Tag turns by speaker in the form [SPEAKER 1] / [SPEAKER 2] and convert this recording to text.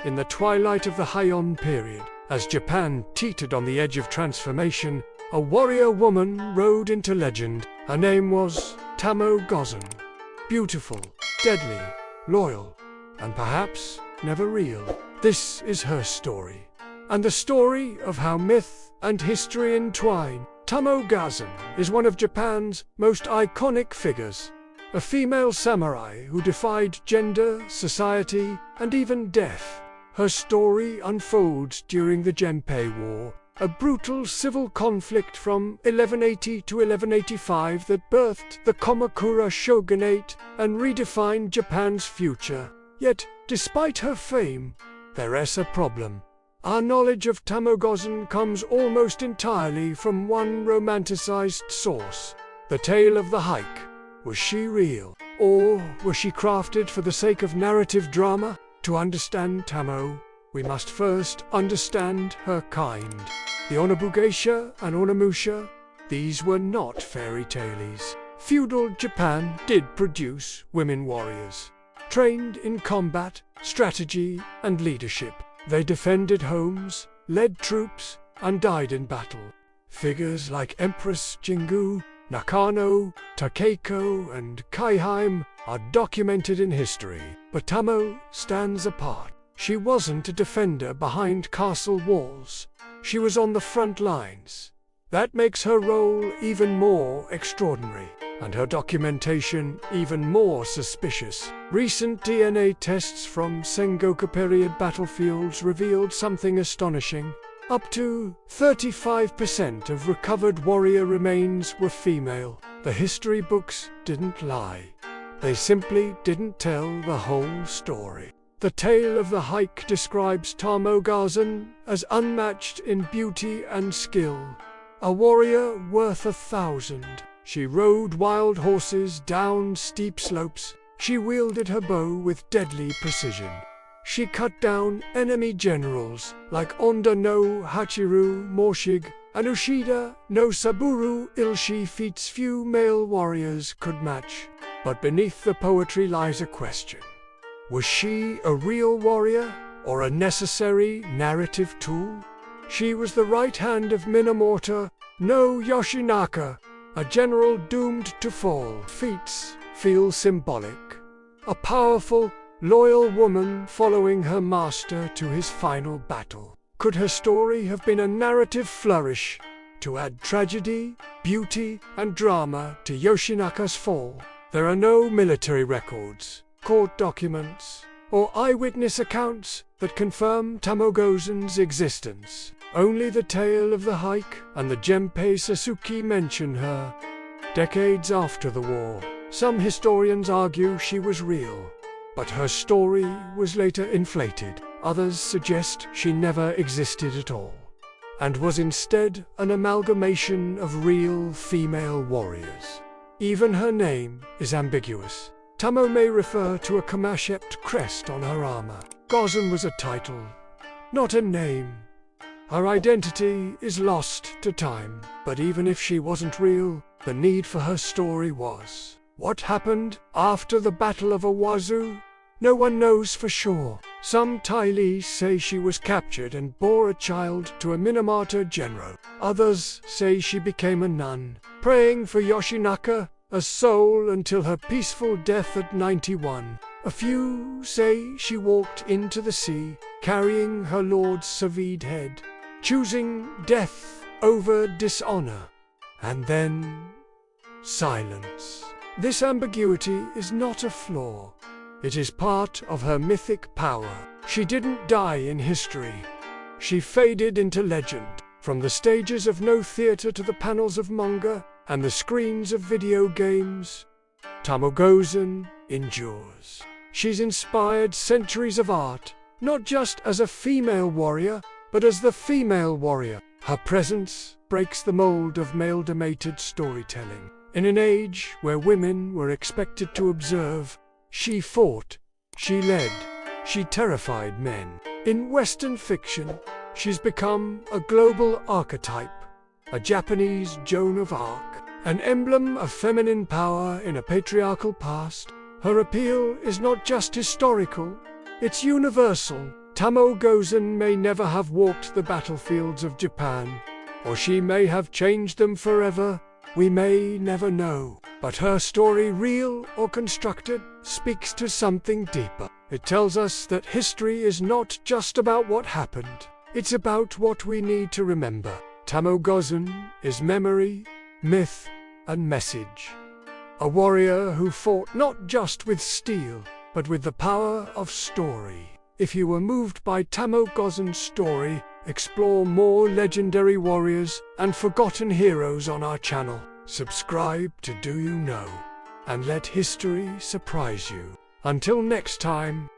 [SPEAKER 1] in the twilight of the Heian period, as Japan teetered on the edge of transformation, a warrior woman rode into legend. Her name was Tomoe Gozen. Beautiful, deadly, loyal, and perhaps never real. This is her story, and the story of how myth and history entwine. Tomoe Gozen is one of Japan's most iconic figures, a female samurai who defied gender, society, and even death. Her story unfolds during the Genpei War, a brutal civil conflict from 1180 to 1185 that birthed the Kamakura shogunate and redefined Japan's future. Yet, despite her fame, there's a problem. Our knowledge of Tomoe Gozen comes almost entirely from one romanticized source: the tale of the hike. Was she real? Or was she crafted for the sake of narrative drama? To understand Tomoe, we must first understand her kind. The Onna-bugeisha and Onna-musha, these were not fairy tales. Feudal Japan did produce women warriors, trained in combat, strategy, and leadership. They defended homes, led troops, and died in battle. Figures like Empress Jingu, Nakano, Takeiko, and Kaiheim are documented in history. But Tomoe stands apart. She wasn't a defender behind castle walls. She was on the front lines. That makes her role even more extraordinary, and her documentation even more suspicious. Recent DNA tests from Sengoku period battlefields revealed something astonishing. Up to 35% of recovered warrior remains were female. The history books didn't lie. They simply didn't tell the whole story. The tale of the hike describes Tomoe Gozen as unmatched in beauty and skill, a warrior worth 1,000. She rode wild horses down steep slopes. She wielded her bow with deadly precision. She cut down enemy generals like Onda no Hachiru Morshig and Ushida no Saburo Ilshi, feats few male warriors could match. But beneath the poetry lies a question. Was she a real warrior, or a necessary narrative tool? She was the right hand of Minamoto no Yoshinaka, a general doomed to fall. Feats feel symbolic. A powerful, loyal woman following her master to his final battle. Could her story have been a narrative flourish to add tragedy, beauty, and drama to Yoshinaka's fall? There are no military records, court documents, or eyewitness accounts that confirm Tomoe Gozen's existence. Only the tale of the hike and the Genpei Sasuke mention her. Decades after the war, some historians argue she was real, but her story was later inflated. Others suggest she never existed at all, and was instead an amalgamation of real female warriors. Even her name is ambiguous. Tomoe may refer to a Kama-shaped crest on her armor. Gozen was a title, not a name. Her identity is lost to time, but even if she wasn't real, the need for her story was. What happened after the Battle of Owazu? No one knows for sure. Some Thai say she was captured and bore a child to a Minamoto general. Others say she became a nun, praying for Yoshinaka, a soul, until her peaceful death at 91. A few say she walked into the sea, carrying her lord's severed head, choosing death over dishonor. And then silence. This ambiguity is not a flaw. It is part of her mythic power. She didn't die in history. She faded into legend. From the stages of no theater to the panels of manga and the screens of video games, Tomoe Gozen endures. She's inspired centuries of art, not just as a female warrior, but as the female warrior. Her presence breaks the mold of male-dominated storytelling. In an age where women were expected to observe, she fought, she led, she terrified men. In Western fiction, she's become a global archetype, a Japanese Joan of Arc, an emblem of feminine power in a patriarchal past. Her appeal is not just historical, it's universal. Tomoe Gozen may never have walked the battlefields of Japan, or she may have changed them forever. We may never know. But her story, real or constructed, speaks to something deeper. It tells us that history is not just about what happened. It's about what we need to remember. Tomoe Gozen is memory, myth, and message. A warrior who fought not just with steel, but with the power of story. If you were moved by Tomoe Gozen's story, explore more legendary warriors and forgotten heroes on our channel. Subscribe to Do You Know, and let history surprise you. Until next time.